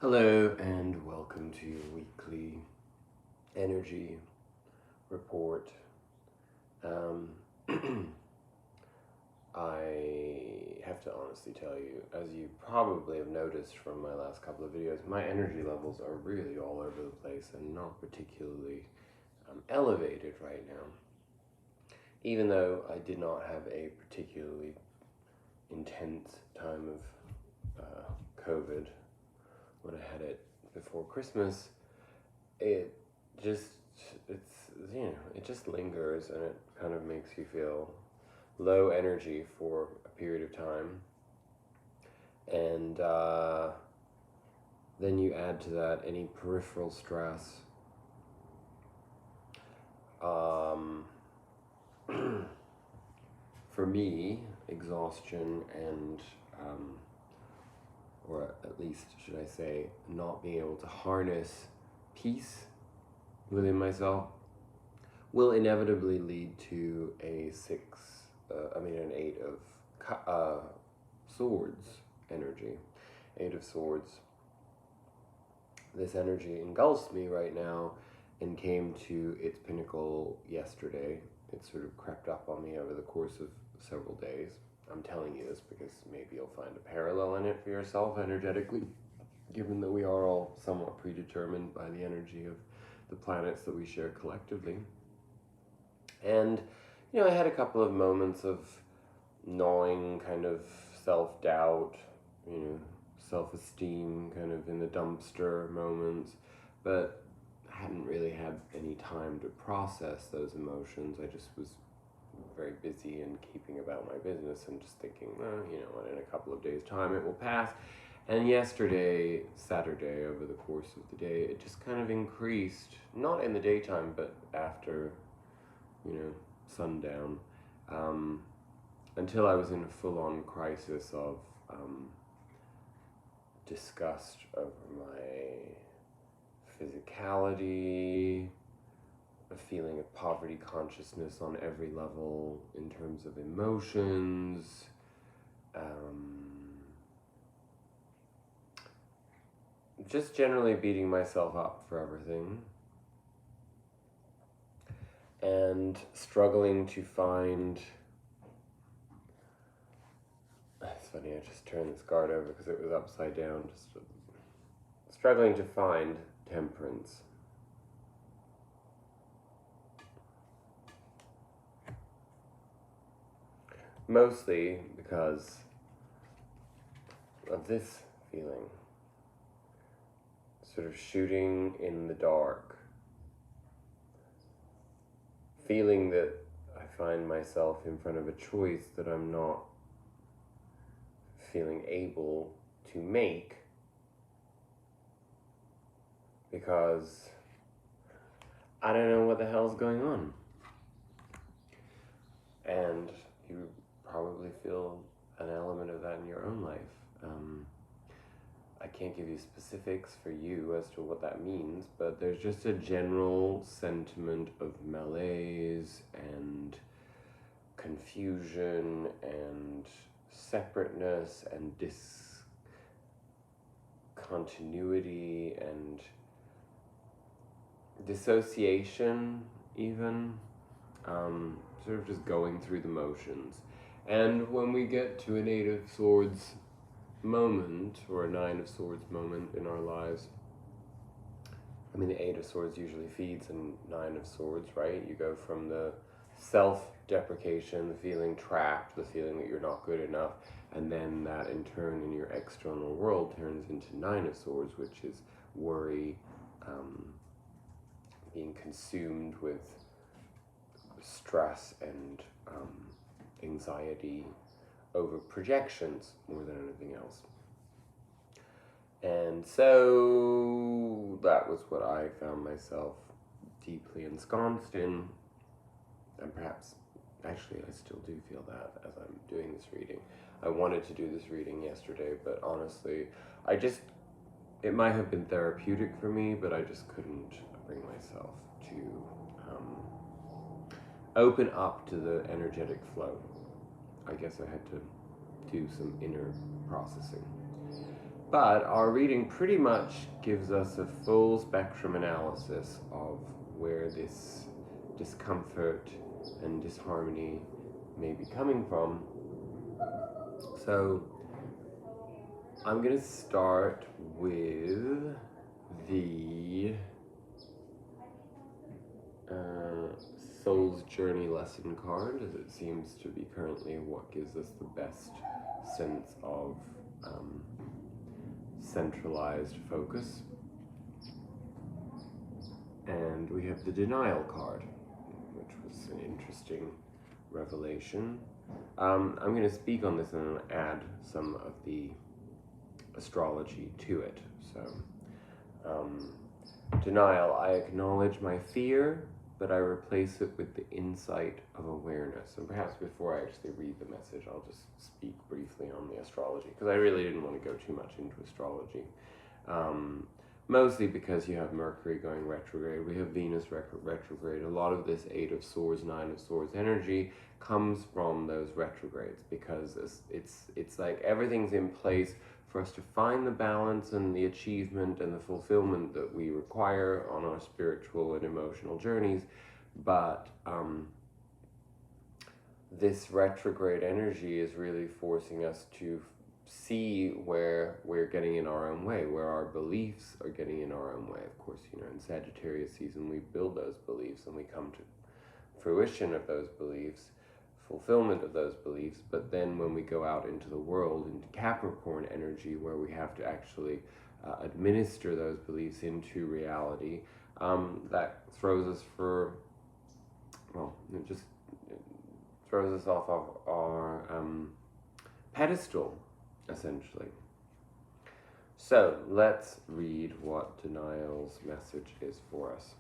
Hello and welcome to your weekly energy report. I have to honestly tell you, as you probably have noticed from my last couple of videos, my energy levels are really all over the place and not particularly elevated right now. Even though I did not have a particularly intense time of COVID when I had it before Christmas, it just lingers, and it kind of makes you feel low energy for a period of time, and then you add to that any peripheral stress. For me, exhaustion and or at least should I say, not being able to harness peace within myself will inevitably lead to an 8 of swords energy. 8 of swords. This energy engulfs me right now and came to its pinnacle yesterday. It sort of crept up on me over the course of several days. I'm telling you this because maybe you'll find a parallel in it for yourself energetically, given that we are all somewhat predetermined by the energy of the planets that we share collectively. And, I had a couple of moments of gnawing kind of self-doubt, self-esteem kind of in the dumpster moments, but I hadn't really had any time to process those emotions. I just was very busy and keeping about my business and just thinking, in a couple of days' time it will pass. And yesterday, Saturday, over the course of the day, it just kind of increased, not in the daytime, but after, sundown, until I was in a full-on crisis of disgust over my physicality, a feeling of poverty consciousness on every level in terms of emotions, just generally beating myself up for everything, and struggling to find, it's funny, I just turned this card over because it was upside down, just struggling to find temperance. Mostly because of this feeling, sort of shooting in the dark, feeling that I find myself in front of a choice that I'm not feeling able to make because I don't know what the hell's going on. And you probably feel an element of that in your own life. I can't give you specifics for you as to what that means, but there's just a general sentiment of malaise and confusion and separateness and discontinuity and dissociation even, sort of just going through the motions. And when we get to an 8 of Swords moment, or a 9 of Swords moment in our lives, the 8 of Swords usually feeds in 9 of Swords, right? You go from the self-deprecation, the feeling trapped, the feeling that you're not good enough, and then that in turn in your external world turns into 9 of Swords, which is worry, being consumed with stress and anxiety over projections more than anything else. And so that was what I found myself deeply ensconced in, and perhaps, actually I still do feel that as I'm doing this reading. I wanted to do this reading yesterday, but honestly, it might have been therapeutic for me, but I just couldn't bring myself to open up to the energetic flow. I guess I had to do some inner processing. But our reading pretty much gives us a full spectrum analysis of where this discomfort and disharmony may be coming from. So I'm going to start with the Soul's Journey lesson card, as it seems to be currently what gives us the best sense of centralized focus. And we have the Denial card, which was an interesting revelation. I'm going to speak on this and add some of the astrology to it. So, denial, I acknowledge my fear, but I replace it with the insight of awareness. And perhaps before I actually read the message, I'll just speak briefly on the astrology, because I really didn't want to go too much into astrology. Mostly because you have Mercury going retrograde, we have Venus retrograde. A lot of this 8 of Swords, 9 of Swords energy comes from those retrogrades, because it's like everything's in place for us to find the balance and the achievement and the fulfillment that we require on our spiritual and emotional journeys. But this retrograde energy is really forcing us to see where we're getting in our own way, where our beliefs are getting in our own way. Of course, in Sagittarius season, we build those beliefs and we come to fruition of those beliefs, fulfillment of those beliefs. But then when we go out into the world, into Capricorn energy, where we have to actually administer those beliefs into reality, that throws us it throws us off of our pedestal, essentially. So let's read what denial's message is for us.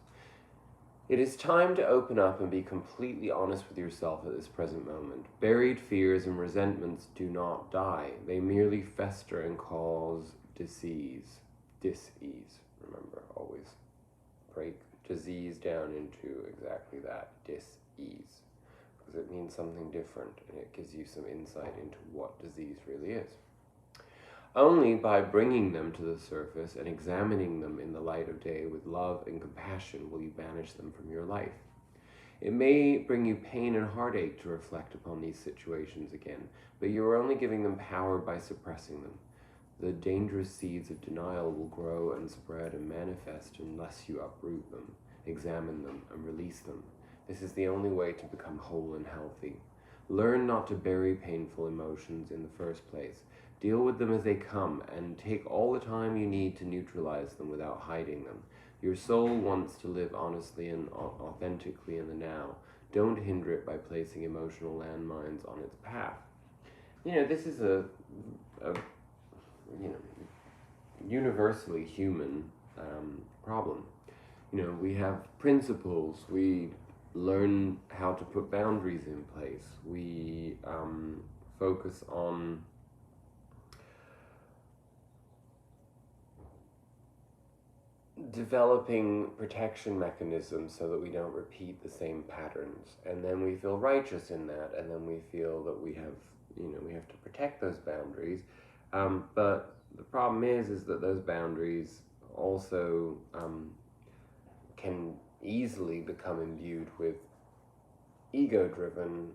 It is time to open up and be completely honest with yourself at this present moment. Buried fears and resentments do not die. They merely fester and cause dis-ease. Remember, always break disease down into exactly that, dis-ease. Because it means something different, and it gives you some insight into what disease really is. Only by bringing them to the surface and examining them in the light of day with love and compassion will you banish them from your life. It may bring you pain and heartache to reflect upon these situations again, but you are only giving them power by suppressing them. The dangerous seeds of denial will grow and spread and manifest unless you uproot them, examine them, and release them. This is the only way to become whole and healthy. Learn not to bury painful emotions in the first place. Deal with them as they come, and take all the time you need to neutralize them without hiding them. Your soul wants to live honestly and authentically in the now. Don't hinder it by placing emotional landmines on its path. This is a universally human problem. We have principles. We learn how to put boundaries in place. We focus on developing protection mechanisms so that we don't repeat the same patterns, and then we feel righteous in that, and then we feel that we have to protect those boundaries, but the problem is that those boundaries also can easily become imbued with ego-driven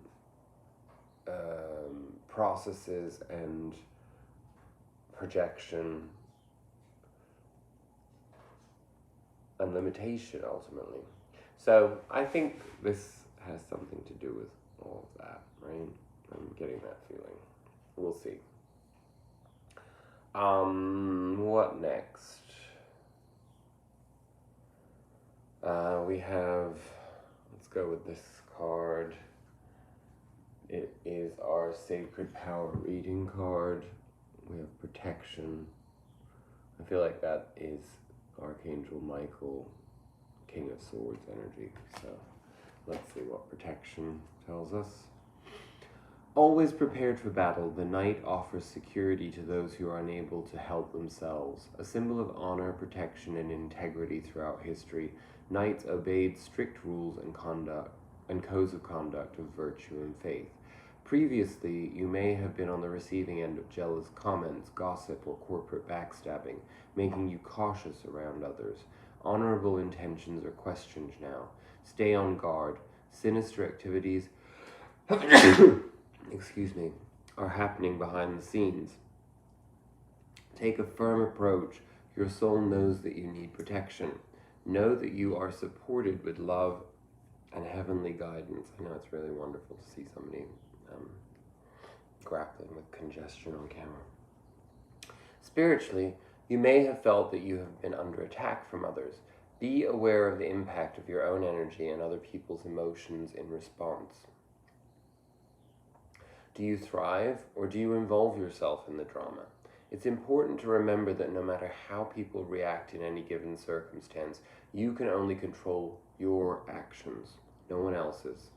processes and projection and limitation, ultimately. So I think this has something to do with all of that, right? I'm getting that feeling. We'll see. What next? We have, let's go with this card. It is our Sacred Power reading card. We have protection. I feel like that is Archangel Michael, King of Swords energy. So let's see what protection tells us. Always prepared for battle, the knight offers security to those who are unable to help themselves. A symbol of honor, protection, and integrity throughout history, knights obeyed strict rules and conduct and codes of conduct of virtue and faith. Previously, you may have been on the receiving end of jealous comments, gossip, or corporate backstabbing, making you cautious around others. Honorable intentions are questioned now. Stay on guard. Sinister activities excuse me, are happening behind the scenes. Take a firm approach. Your soul knows that you need protection. Know that you are supported with love and heavenly guidance. I know it's really wonderful to see somebody grappling with congestion on camera. Spiritually, you may have felt that you have been under attack from others. Be aware of the impact of your own energy and other people's emotions in response. Do you thrive, or do you involve yourself in the drama? It's important to remember that no matter how people react in any given circumstance, you can only control your actions, no one else's.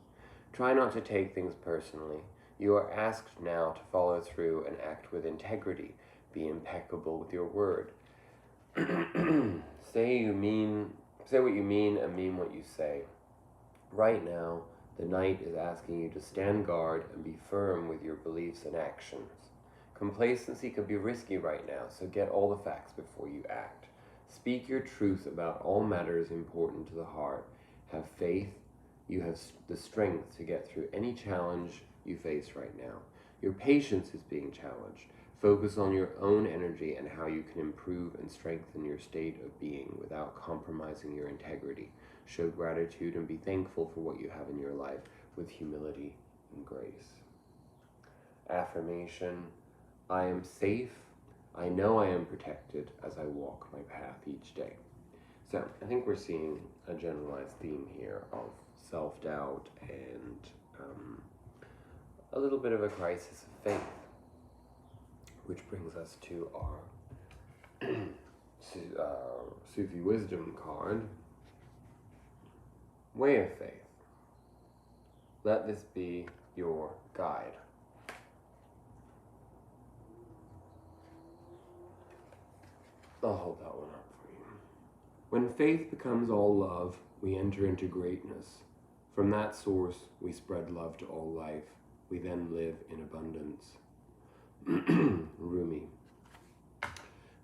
Try not to take things personally. You are asked now to follow through and act with integrity. Be impeccable with your word. Say what you mean and mean what you say. Right now, the knight is asking you to stand guard and be firm with your beliefs and actions. Complacency can be risky right now, so get all the facts before you act. Speak your truth about all matters important to the heart. Have faith. You have the strength to get through any challenge you face right now. Your patience is being challenged. Focus on your own energy and how you can improve and strengthen your state of being without compromising your integrity. Show gratitude and be thankful for what you have in your life with humility and grace. Affirmation: I am safe. I know I am protected as I walk my path each day. So I think we're seeing a generalized theme here of self-doubt and a little bit of a crisis of faith, which brings us to our Sufi Wisdom card, Way of Faith. Let this be your guide. I'll hold that one up for you. When faith becomes all love, we enter into greatness. From that source, we spread love to all life. We then live in abundance. Rumi.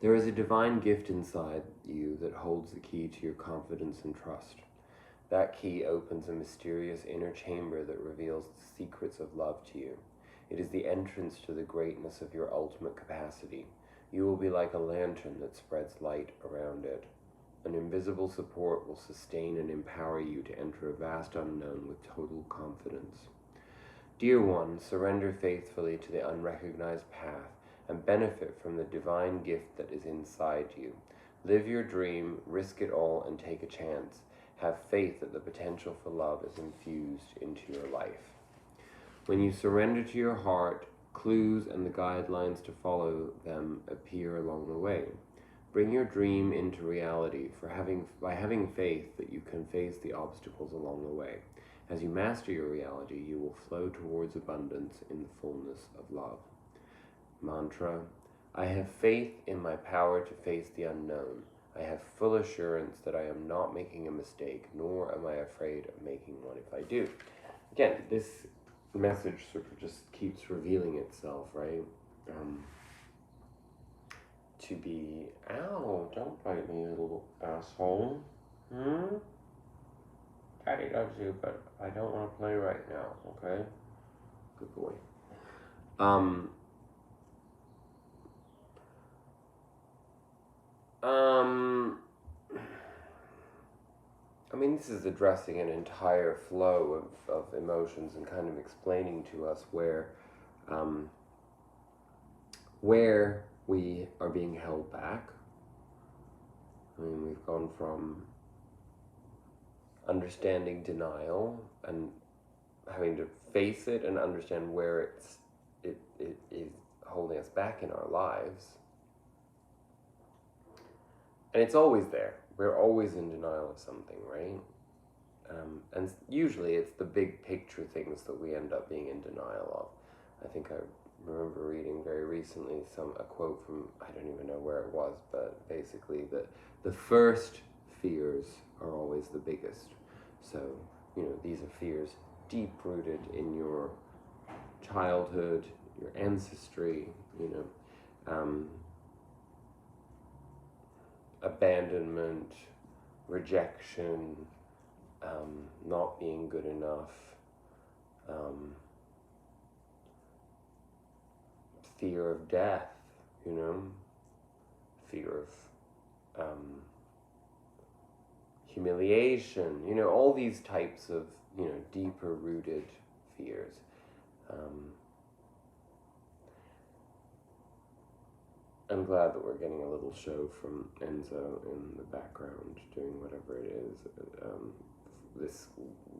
There is a divine gift inside you that holds the key to your confidence and trust. That key opens a mysterious inner chamber that reveals the secrets of love to you. It is the entrance to the greatness of your ultimate capacity. You will be like a lantern that spreads light around it. An invisible support will sustain and empower you to enter a vast unknown with total confidence. Dear one, surrender faithfully to the unrecognized path and benefit from the divine gift that is inside you. Live your dream, risk it all, and take a chance. Have faith that the potential for love is infused into your life. When you surrender to your heart, clues and the guidelines to follow them appear along the way. Bring your dream into reality by having faith that you can face the obstacles along the way. As you master your reality, you will flow towards abundance in the fullness of love. Mantra: I have faith in my power to face the unknown. I have full assurance that I am not making a mistake, nor am I afraid of making one if I do. Again, this message sort of just keeps revealing itself, right? To be, ow, don't bite me, you little asshole. Daddy loves you, but I don't want to play right now, okay? Good boy. I mean, this is addressing an entire flow of emotions and kind of explaining to us where we are being held back. I mean, we've gone from understanding denial and having to face it and understand where it is holding us back in our lives. And it's always there. We're always in denial of something, right? And usually it's the big picture things that we end up being in denial of. I think I remember reading very recently a quote from, I don't even know where it was, but basically the first fears are always the biggest. So, these are fears deep rooted in your childhood, your ancestry, abandonment, rejection, not being good enough, fear of death, fear of humiliation, all these types of, deeper rooted fears. I'm glad that we're getting a little show from Enzo in the background doing whatever it is. This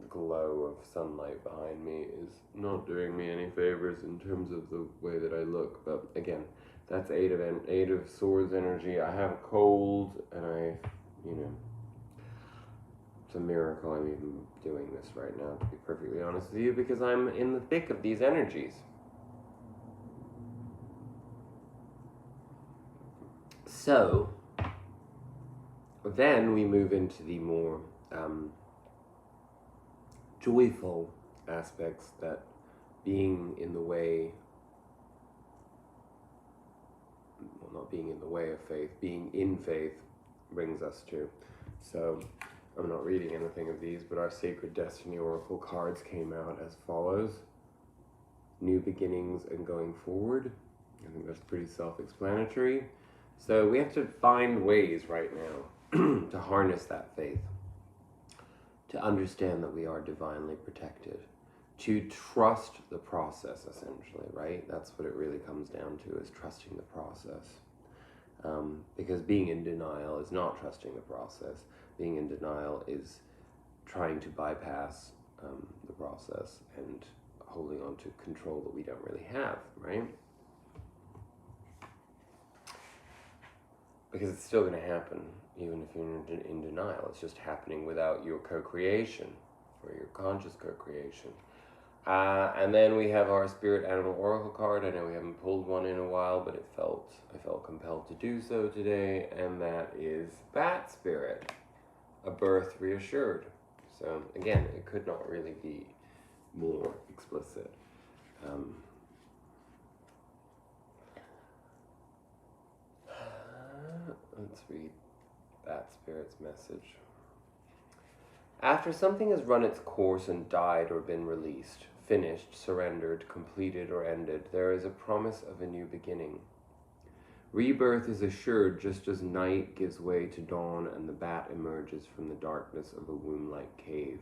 glow of sunlight behind me is not doing me any favors in terms of the way that I look. But again, that's Eight of Swords energy. I have a cold, and it's a miracle I'm even doing this right now, to be perfectly honest with you, because I'm in the thick of these energies. So, then we move into the more joyful aspects that being in the way, well, not being in the way of faith, being in faith brings us to. So, I'm not reading anything of these, but our Sacred Destiny Oracle cards came out as follows. New beginnings and going forward. I think that's pretty self-explanatory. So we have to find ways right now to harness that faith, to understand that we are divinely protected, to trust the process, essentially, right? That's what it really comes down to, is trusting the process. Because being in denial is not trusting the process. Being in denial is trying to bypass the process and holding on to control that we don't really have, right? Because it's still going to happen, even if you're in denial. It's just happening without your co-creation, or your conscious co-creation. And then we have our Spirit Animal Oracle card. I know we haven't pulled one in a while, but I felt compelled to do so today, and that is Bat Spirit, a birth reassured. So again, it could not really be more explicit. Let's read that Spirit's message. After something has run its course and died or been released, finished, surrendered, completed, or ended, there is a promise of a new beginning. Rebirth is assured just as night gives way to dawn and the bat emerges from the darkness of a womb-like cave.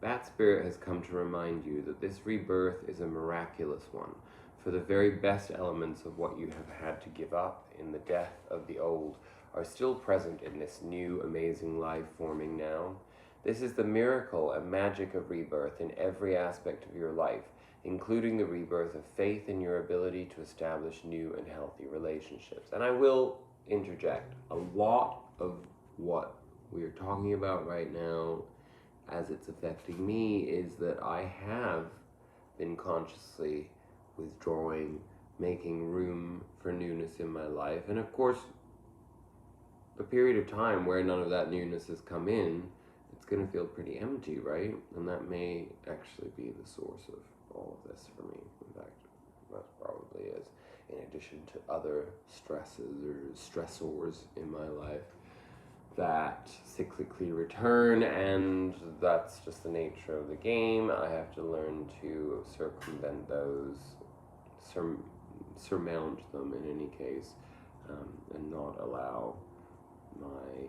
Bat Spirit has come to remind you that this rebirth is a miraculous one, for the very best elements of what you have had to give up in the death of the old are still present in this new, amazing life forming now. This is the miracle and magic of rebirth in every aspect of your life, including the rebirth of faith in your ability to establish new and healthy relationships. And I will interject, a lot of what we are talking about right now, as it's affecting me, is that I have been consciously withdrawing, making room for newness in my life. And of course, a period of time where none of that newness has come in, it's going to feel pretty empty, right? And that may actually be the source of all of this for me. In fact, that probably is, in addition to other stresses or stressors in my life that cyclically return, and that's just the nature of the game. I have to learn to circumvent those, surmount them in any case, and not allow my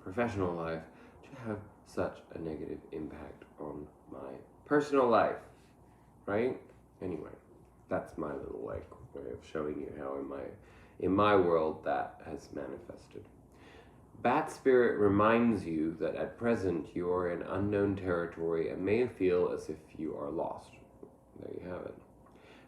professional life to have such a negative impact on my personal life, right? Anyway, that's my little way of showing you how in my world that has manifested. Bat Spirit reminds you that at present you are in unknown territory and may feel as if you are lost. There you have it.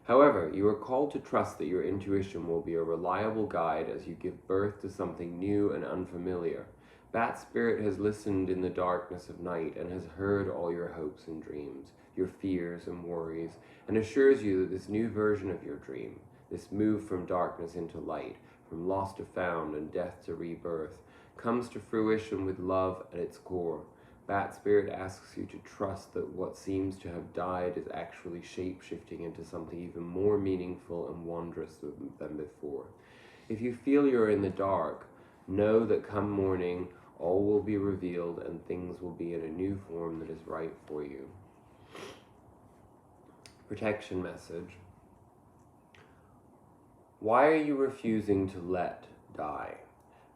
However, you are called to trust that your intuition will be a reliable guide as you give birth to something new and unfamiliar. Bat Spirit has listened in the darkness of night and has heard all your hopes and dreams, your fears and worries, and assures you that this new version of your dream, this move from darkness into light, from lost to found and death to rebirth, comes to fruition with love at its core. Bat Spirit asks you to trust that what seems to have died is actually shape-shifting into something even more meaningful and wondrous than before. If you feel you're in the dark, know that come morning, all will be revealed and things will be in a new form that is right for you. Protection message. Why are you refusing to let die?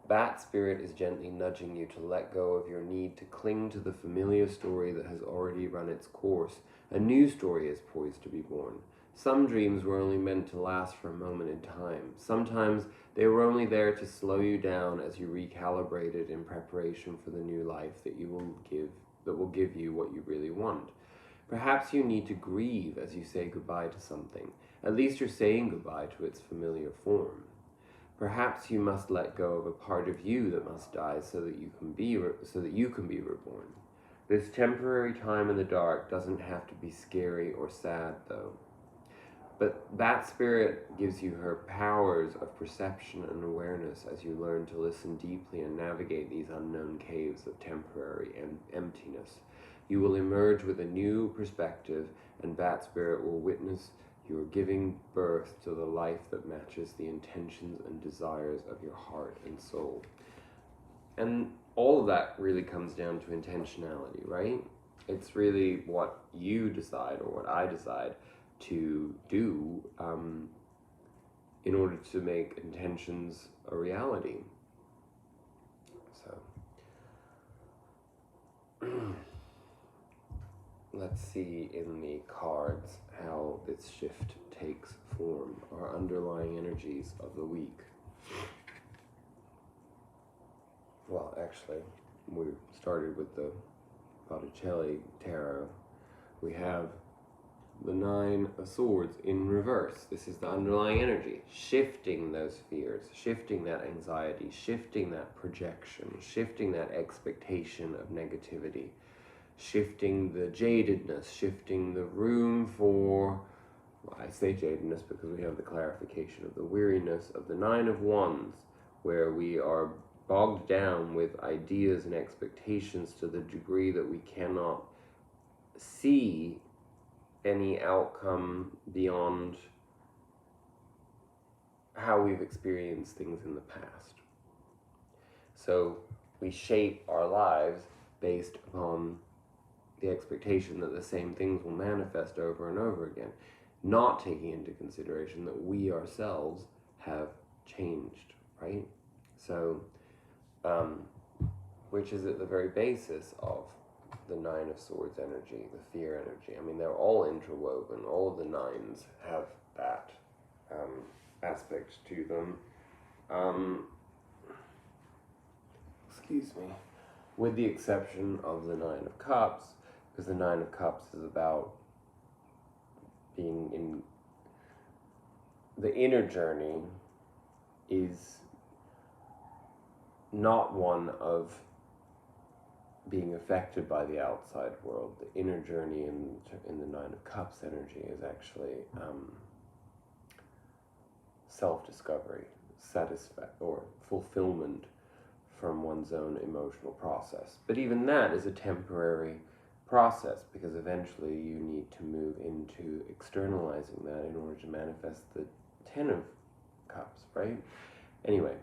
Bat Spirit is gently nudging you to let go of your need to cling to the familiar story that has already run its course. A new story is poised to be born. Some dreams were only meant to last for a moment in time. Sometimes they were only there to slow you down as you recalibrated in preparation for the new life that will give you what you really want. Perhaps you need to grieve as you say goodbye to something. At least you're saying goodbye to its familiar form. Perhaps you must let go of a part of you that must die so that you can be reborn. This temporary time in the dark doesn't have to be scary or sad, though. But Bat Spirit gives you her powers of perception and awareness as you learn to listen deeply and navigate these unknown caves of temporary emptiness. You will emerge with a new perspective, and Bat Spirit will witness you are giving birth to the life that matches the intentions and desires of your heart and soul. And all of that really comes down to intentionality, right? It's really what you decide or what I decide to do in order to make intentions a reality. So let's see in the cards how this shift takes form, our underlying energies of the week. Well, actually, we started with the Botticelli Tarot. We have the Nine of Swords in reverse. This is the underlying energy, shifting those fears, shifting that anxiety, shifting that projection, shifting that expectation of negativity, shifting the jadedness, shifting the room for, well, I say jadedness because we have the clarification of the weariness of the Nine of Wands, where we are bogged down with ideas and expectations to the degree that we cannot see any outcome beyond how we've experienced things in the past. So we shape our lives based upon the expectation that the same things will manifest over and over again, not taking into consideration that we ourselves have changed, right? So, which is at the very basis of the Nine of Swords energy, the fear energy. I mean, they're all interwoven. All of the nines have that aspect to them. Excuse me. With the exception of the Nine of Cups, because the Nine of Cups is about being in the inner journey, is not one of being affected by the outside world. The inner journey in the Nine of Cups energy is actually self-discovery, or fulfillment from one's own emotional process. But even that is a temporary process, because eventually you need to move into externalizing that in order to manifest the Ten of Cups, right? Anyway,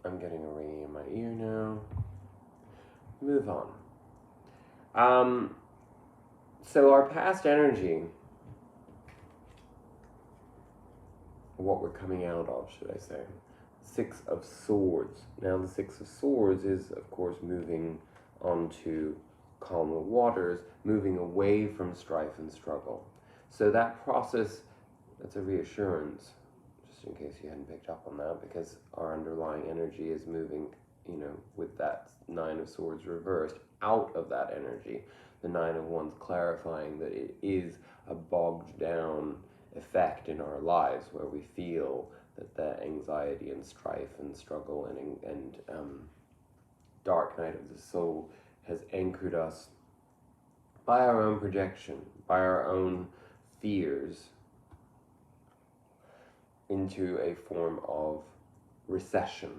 I'm getting a ringing in my ear now. Move on. So our past energy, what we're coming out of, should I say, Six of Swords. Now the Six of Swords is, of course, moving onto calmer waters, moving away from strife and struggle. So that process, that's a reassurance, just in case you hadn't picked up on that, because our underlying energy is moving, with that Nine of Swords reversed, out of that energy. The Nine of Wands clarifying that it is a bogged down effect in our lives where we feel that anxiety and strife and struggle and dark night of the soul has anchored us by our own projection, by our own fears, into a form of recession,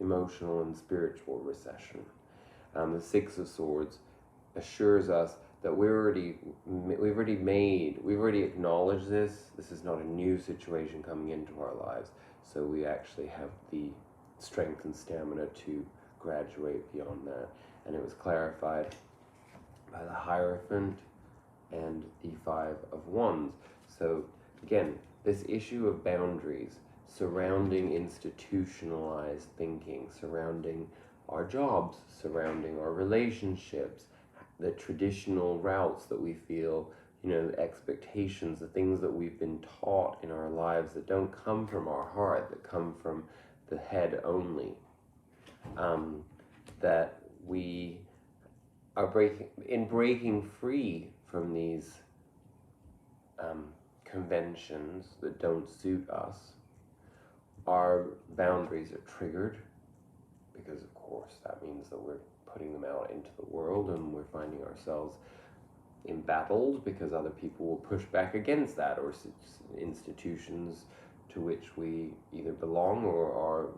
emotional and spiritual recession. The Six of Swords assures us that we've already acknowledged this. This is not a new situation coming into our lives. So we actually have the strength and stamina to graduate beyond that. And it was clarified by the Hierophant and the Five of Wands. So again, this issue of boundaries surrounding institutionalized thinking, surrounding our jobs, surrounding our relationships, the traditional routes that we feel, the expectations, the things that we've been taught in our lives that don't come from our heart, that come from the head only, that we are breaking free from these conventions that don't suit us. Our boundaries are triggered because, of course, that means that we're putting them out into the world, and we're finding ourselves embattled because other people will push back against that, or institutions to which we either belong or are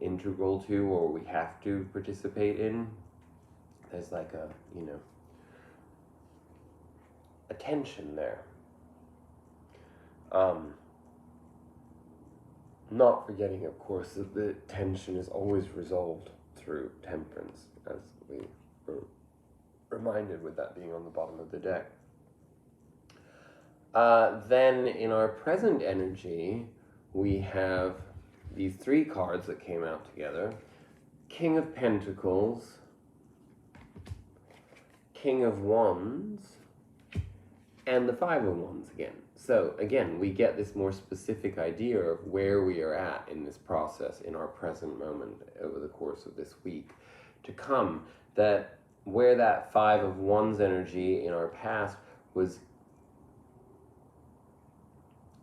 integral to, or we have to participate in. There's like a tension there. Not forgetting, of course, that the tension is always resolved through temperance, as we were reminded with that being on the bottom of the deck. Then in our present energy, we have these three cards that came out together: King of Pentacles, King of Wands, and the Five of Wands again. So again, we get this more specific idea of where we are at in this process in our present moment over the course of this week to come, that where that Five of Wands energy in our past was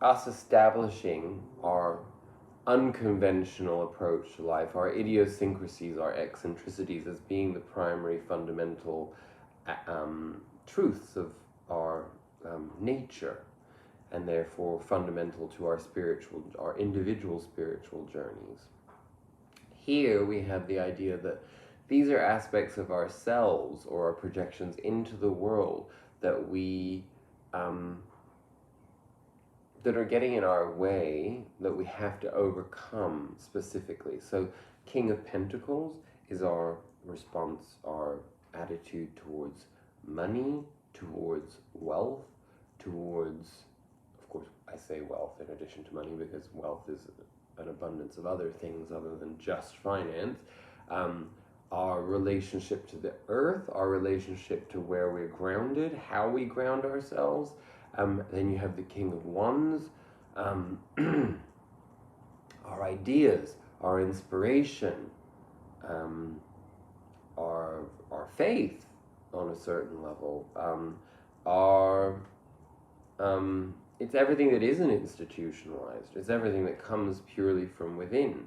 us establishing our unconventional approach to life, our idiosyncrasies, our eccentricities as being the primary fundamental truths of our nature, and therefore fundamental to our individual spiritual journeys. Here we have the idea that these are aspects of ourselves or our projections into the world that we that are getting in our way, that we have to overcome specifically. So King of Pentacles is our response, our attitude towards money, towards wealth, towards, of course, I say wealth in addition to money because wealth is an abundance of other things other than just finance. Our relationship to the earth, our relationship to where we're grounded, how we ground ourselves. Then you have the King of Wands, our ideas, our inspiration, our faith on a certain level, it's everything that isn't institutionalized. It's everything that comes purely from within.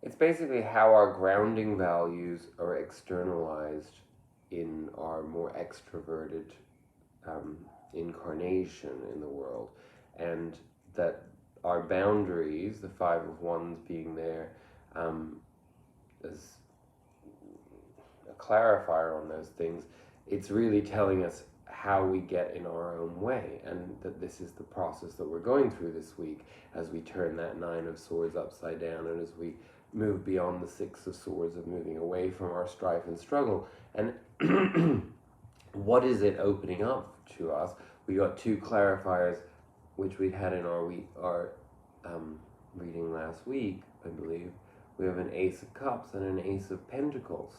It's basically how our grounding values are externalized in our more extroverted incarnation in the world, and that our boundaries, the Five of Wands being there as a clarifier on those things, it's really telling us how we get in our own way, and that this is the process that we're going through this week as we turn that Nine of Swords upside down, and as we move beyond the Six of Swords, of moving away from our strife and struggle. And what is it opening up to us? We got two clarifiers, which we had in our reading last week, I believe. We have an Ace of Cups and an Ace of Pentacles.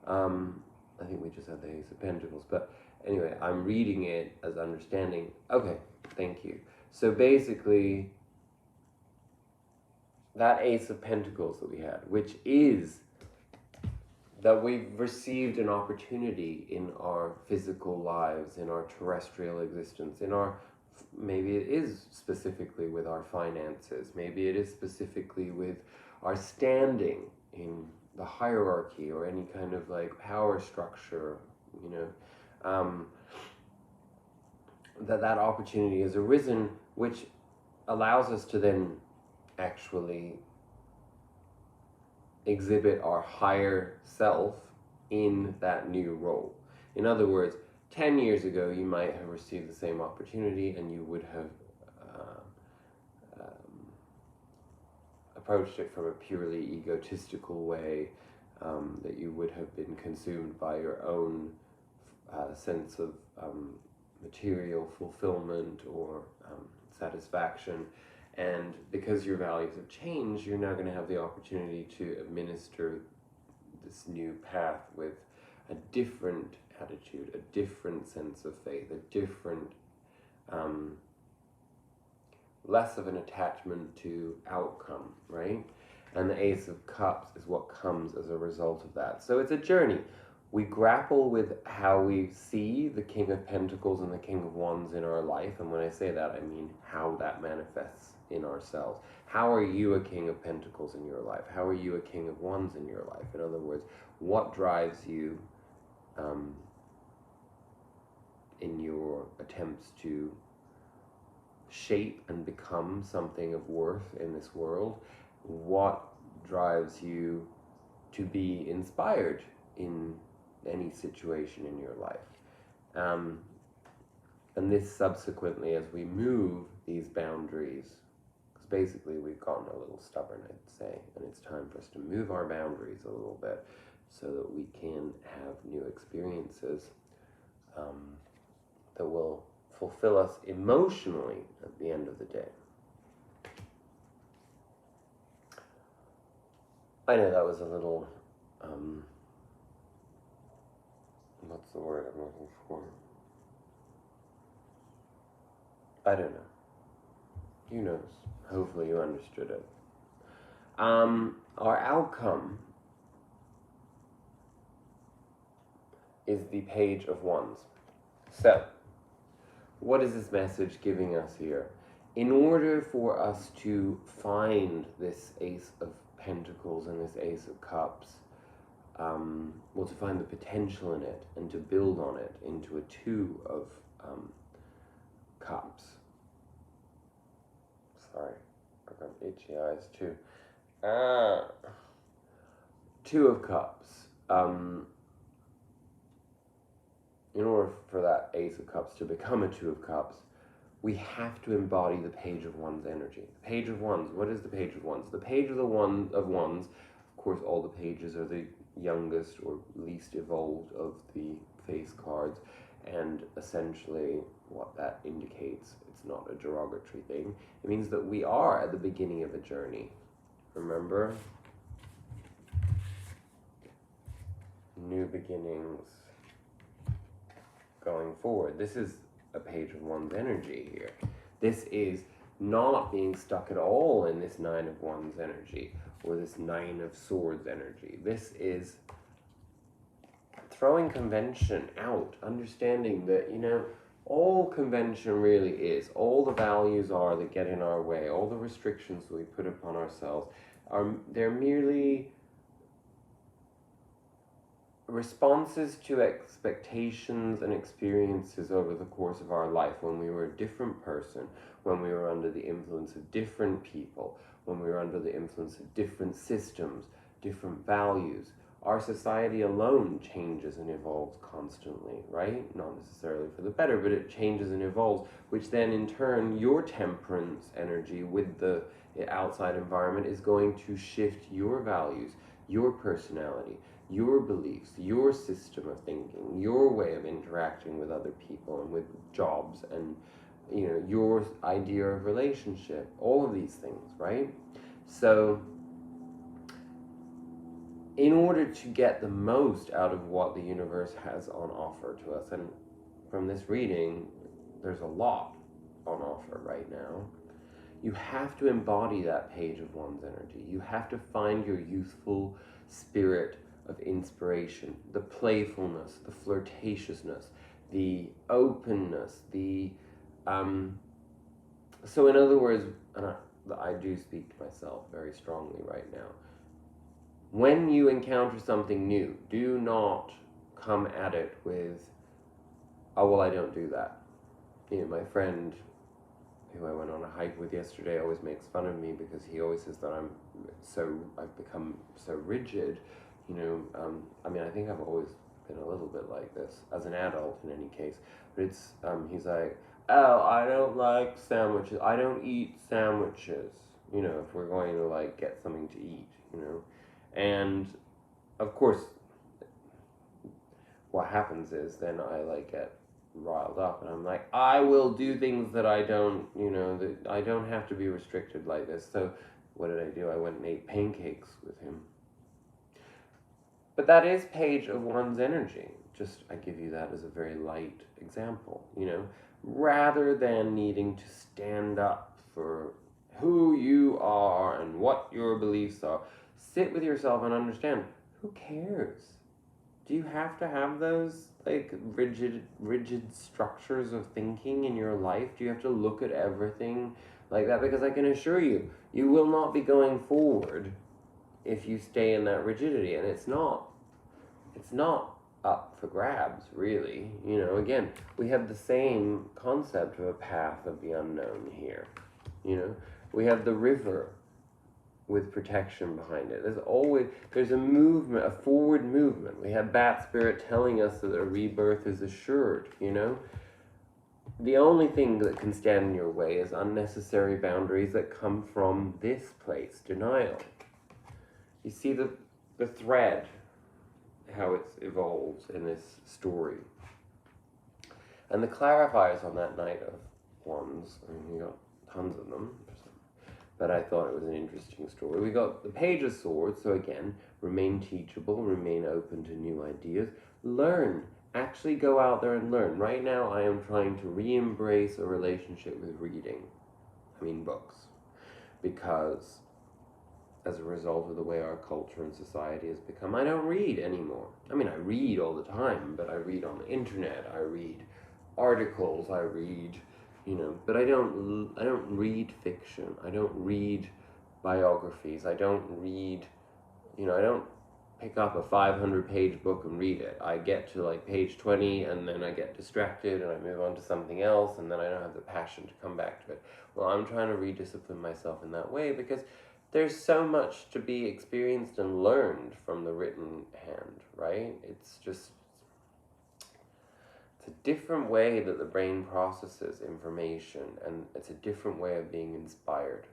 I think we just had the Ace of Pentacles, but anyway, I'm reading it as understanding. Okay, thank you. So basically, that Ace of Pentacles that we had, which is that we've received an opportunity in our physical lives, in our terrestrial existence, in our, maybe it is specifically with our finances, maybe it is specifically with our standing in the hierarchy or any kind of like power structure, that opportunity has arisen, which allows us to then actually exhibit our higher self in that new role. In other words, 10 years ago, you might have received the same opportunity and you would have approached it from a purely egotistical way, that you would have been consumed by your own sense of material fulfillment or satisfaction. And because your values have changed, you're now going to have the opportunity to administer this new path with a different attitude, a different sense of faith, a different, less of an attachment to outcome, right? And the Ace of Cups is what comes as a result of that. So it's a journey. We grapple with how we see the King of Pentacles and the King of Wands in our life. And when I say that, I mean how that manifests in ourselves. How are you a King of Pentacles in your life? How are you a King of Wands in your life? In other words, what drives you in your attempts to shape and become something of worth in this world? What drives you to be inspired in any situation in your life? And this subsequently, as we move these boundaries, because basically we've gotten a little stubborn, I'd say, and it's time for us to move our boundaries a little bit so that we can have new experiences that will fulfill us emotionally at the end of the day. I know that was a little, what's the word I'm looking for? I don't know. Who knows? Hopefully you understood it. Our outcome is the Page of Wands. So, what is this message giving us here? In order for us to find this Ace of Pentacles and this Ace of Cups, to find the potential in it and to build on it into a Two of Cups. Sorry, I've got itchy eyes too. Two of Cups. In order for that Ace of Cups to become a Two of Cups, we have to embody the Page of Wands energy. The Page of Wands, what is the Page of Wands? The Page of Wands, of course all the pages are the youngest or least evolved of the face cards, and essentially what that indicates, it's not a derogatory thing, it means that we are at the beginning of a journey. Remember? New beginnings. Going forward. This is a Page of Wands energy here. This is not being stuck at all in this Nine of Wands energy or this Nine of Swords energy. This is throwing convention out, understanding that, all convention really is, all the values are that get in our way, all the restrictions that we put upon ourselves, they're merely responses to expectations and experiences over the course of our life when we were a different person, when we were under the influence of different people, when we were under the influence of different systems, different values. Our society alone changes and evolves constantly, right? Not necessarily for the better, but it changes and evolves, which then in turn, your temperance energy with the outside environment is going to shift your values, your personality, your beliefs, your system of thinking, your way of interacting with other people and with jobs and, your idea of relationship, all of these things, right? So, in order to get the most out of what the universe has on offer to us, and from this reading, there's a lot on offer right now, you have to embody that Page of Wands energy. You have to find your youthful spirit of inspiration, the playfulness, the flirtatiousness, the openness, so in other words, and I do speak to myself very strongly right now, when you encounter something new, do not come at it with, oh, well, I don't do that. You know, my friend who I went on a hike with yesterday always makes fun of me because he always says that I've become so rigid. You know, I mean, I think I've always been a little bit like this as an adult in any case. But it's, he's like, oh, I don't like sandwiches. I don't eat sandwiches. You know, if we're going to like get something to eat, you know. And of course, what happens is then I like get riled up and I'm like, I will do things that I don't, you know, that I don't have to be restricted like this. So what did I do? I went and ate pancakes with him. But that is page of one's energy. Just, I give you that as a very light example, you know, rather than needing to stand up for who you are and what your beliefs are. Sit with yourself and understand, who cares? Do you have to have those like rigid structures of thinking in your life? Do you have to look at everything like that? Because I can assure you, you will not be going forward if you stay in that rigidity, and it's not up for grabs, really. You know, again, we have the same concept of a path of the unknown here. You know, we have the river with protection behind it. There's a movement, a forward movement. We have Bat Spirit telling us that a rebirth is assured, you know. The only thing that can stand in your way is unnecessary boundaries that come from this place, denial. You see the thread, how it evolves in this story. And the clarifiers on that Knight of Wands, I mean, we got tons of them, but I thought it was an interesting story. We got the Page of Swords, so again, remain teachable, remain open to new ideas, learn, actually go out there and learn. Right now I am trying to re-embrace a relationship with reading, books, because as a result of the way our culture and society has become, I don't read anymore. I read all the time, but I read on the internet, I read articles, I read, but I don't read fiction. I don't read biographies. I don't read, I don't pick up a 500-page book and read it. I get to like page 20 and then I get distracted and I move on to something else and then I don't have the passion to come back to it. Well, I'm trying to rediscipline myself in that way because there's so much to be experienced and learned from the written hand, right? It's a different way that the brain processes information, and it's a different way of being inspired.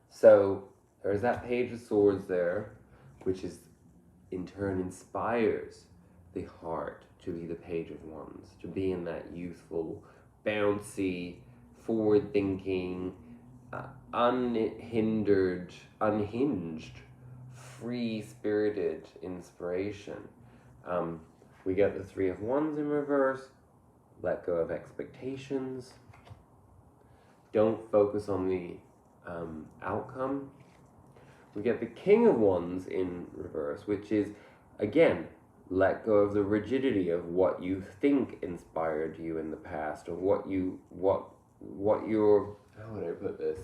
So there's that Page of Swords there, which is in turn inspires the heart to be the Page of Wands, to be in that youthful, bouncy, forward-thinking, unhinged, free-spirited inspiration. We get the Three of Wands in reverse. Let go of expectations. Don't focus on the outcome. We get the King of Wands in reverse, which is, again, let go of the rigidity of what you think inspired you in the past, or what your, how would I put this?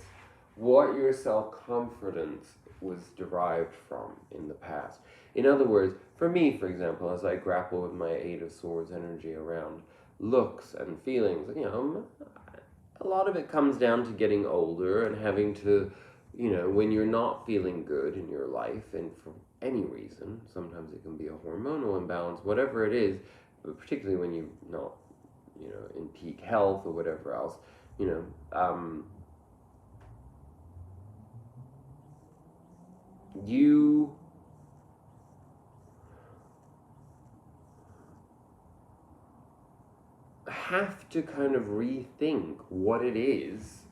What your self-confidence was derived from in the past. In other words, for me, for example, as I grapple with my Eight of Swords energy around looks and feelings, a lot of it comes down to getting older and having to, when you're not feeling good in your life, and for any reason, sometimes it can be a hormonal imbalance, whatever it is, but particularly when you're not, in peak health or whatever else, you have to kind of rethink what it is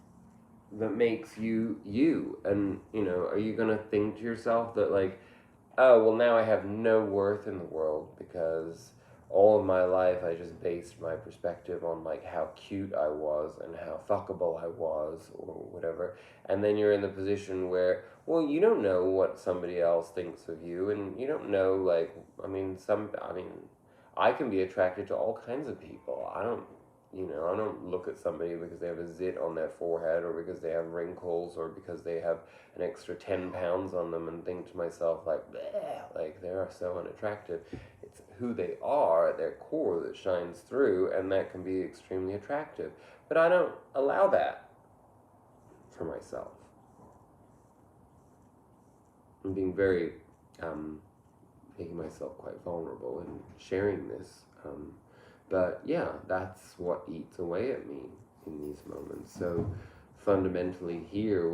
that makes you you. And are you going to think to yourself that like, oh, well, now I have no worth in the world because all of my life I just based my perspective on like how cute I was and how fuckable I was or whatever, and then you're in the position where, well, you don't know what somebody else thinks of you, and you don't know, like, I can be attracted to all kinds of people. I don't look at somebody because they have a zit on their forehead or because they have wrinkles or because they have an extra 10 pounds on them and think to myself, like, bleh, like they are so unattractive. It's who they are at their core that shines through, and that can be extremely attractive. But I don't allow that for myself. I'm being very, making myself quite vulnerable and sharing this. But yeah, that's what eats away at me in these moments. So fundamentally here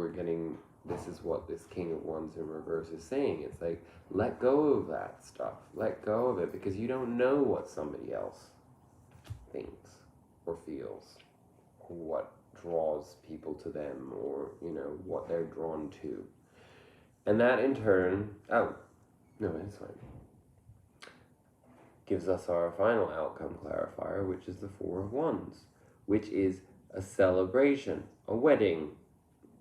this is what this King of Wands in reverse is saying. It's like, let go of that stuff. Let go of it, because you don't know what somebody else thinks or feels, or what draws people to them, or, what they're drawn to. And that in turn, it's fine, gives us our final outcome clarifier, which is the Four of Wands, which is a celebration, a wedding.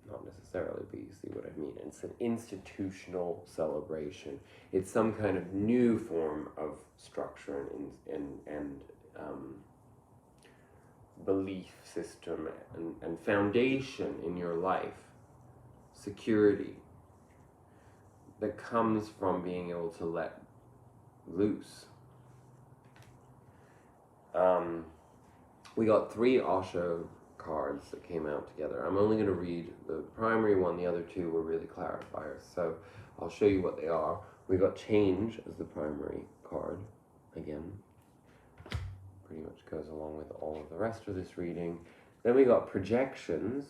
Not necessarily, but you see what I mean. It's an institutional celebration. It's some kind of new form of structure and belief system and foundation in your life, security, that comes from being able to let loose. We got 3 Osho cards that came out together. I'm only going to read the primary one. The other 2 were really clarifiers, so I'll show you what they are. We got Change as the primary card. Again, pretty much goes along with all of the rest of this reading. Then we got Projections,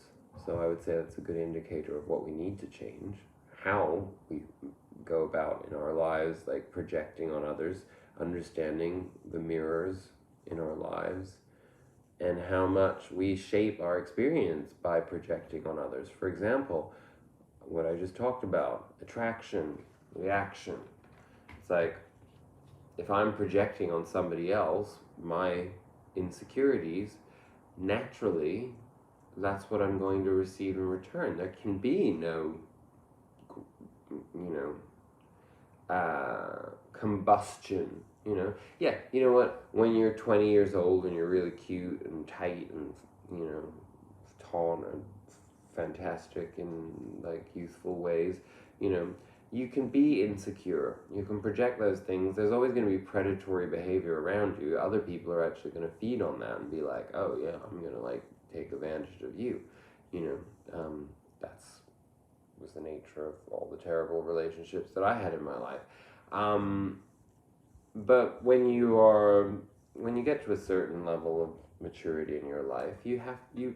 so I would say that's a good indicator of what we need to change, how we go about in our lives, like projecting on others, understanding the mirrors in our lives, and how much we shape our experience by projecting on others. For example, what I just talked about, attraction, reaction. It's like, if I'm projecting on somebody else my insecurities, naturally, that's what I'm going to receive in return. There can be no, combustion. Yeah, you know what, when you're 20 years old and you're really cute and tight and, tall and fantastic in, like, youthful ways, you can be insecure. You can project those things. There's always going to be predatory behavior around you. Other people are actually going to feed on that and be like, oh yeah, I'm going to, like, take advantage of you. That's was the nature of all the terrible relationships that I had in my life. But when you get to a certain level of maturity in your life,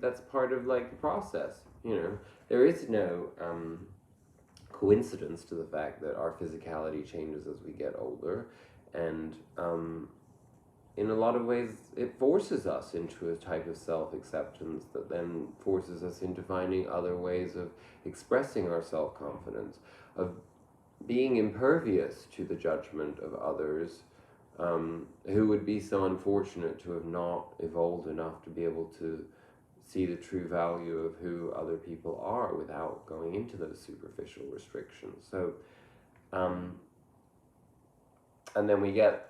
that's part of, like, the process. There is no coincidence to the fact that our physicality changes as we get older, and in a lot of ways it forces us into a type of self-acceptance that then forces us into finding other ways of expressing our self-confidence, of being impervious to the judgment of others, who would be so unfortunate to have not evolved enough to be able to see the true value of who other people are without going into those superficial restrictions. So, and then we get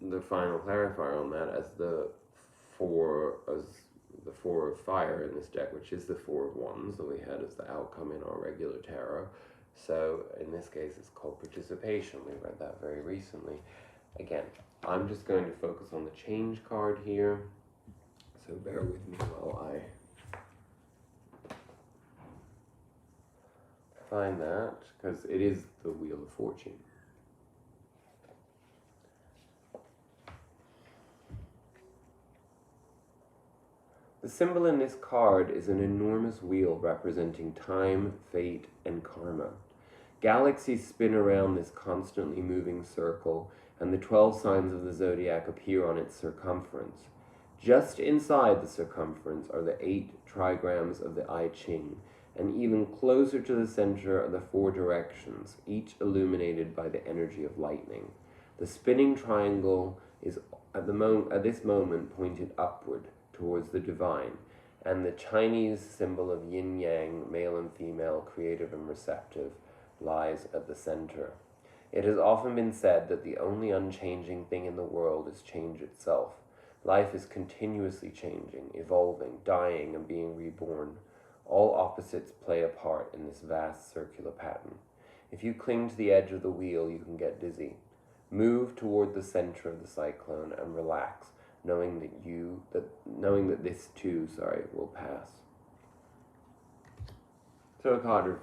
the final clarifier on that as the four of fire in this deck, which is the Four of Wands that we had as the outcome in our regular tarot. So in this case, it's called Participation. We read that very recently. Again, I'm just going to focus on the Change card here, so bear with me while I find that, because it is the Wheel of Fortune. The symbol in this card is an enormous wheel representing time, fate, and karma. Galaxies spin around this constantly moving circle, and the 12 signs of the zodiac appear on its circumference. Just inside the circumference are the 8 trigrams of the I Ching, and even closer to the center are the 4 directions, each illuminated by the energy of lightning. The spinning triangle is at this moment pointed upward towards the divine, and the Chinese symbol of yin-yang, male and female, creative and receptive, lies at the center. It has often been said that the only unchanging thing in the world is change itself, Life is continuously changing, evolving, dying, and being reborn. All opposites play a part in this vast circular pattern. If you cling to the edge of the wheel, you can get dizzy. Move toward the center of the cyclone and relax, knowing that this too, will pass. So a card of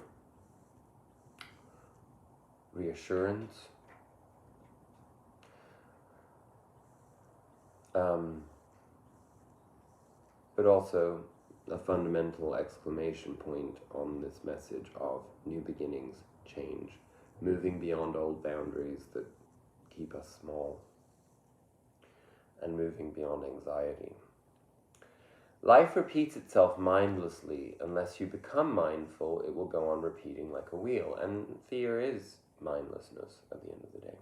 reassurance, but also a fundamental exclamation point on this message of new beginnings, change, moving beyond old boundaries that keep us small, and moving beyond anxiety. Life repeats itself mindlessly. Unless you become mindful, it will go on repeating like a wheel, and fear is mindlessness at the end of the day.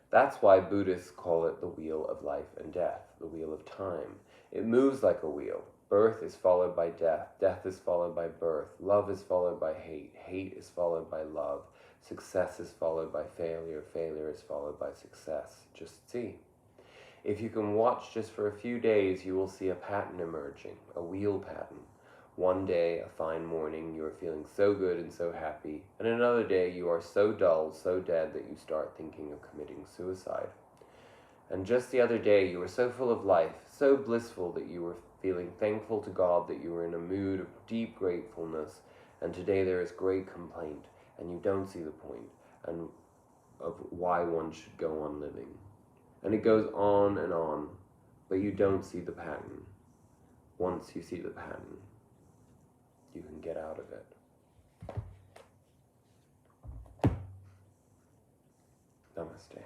That's why Buddhists call it the wheel of life and death, the wheel of time. It moves like a wheel. Birth is followed by death. Death is followed by birth. Love is followed by hate. Hate is followed by love. Success is followed by failure. Failure is followed by success. Just see. If you can watch just for a few days, you will see a pattern emerging, a wheel pattern. One day, a fine morning, you are feeling so good and so happy, and another day you are so dull, so dead that you start thinking of committing suicide. And just the other day, you were so full of life, so blissful that you were feeling thankful to God that you were in a mood of deep gratefulness, and today there is great complaint, and you don't see the point and of why one should go on living. And it goes on, but you don't see the pattern. Once you see the pattern, you can get out of it. Namaste.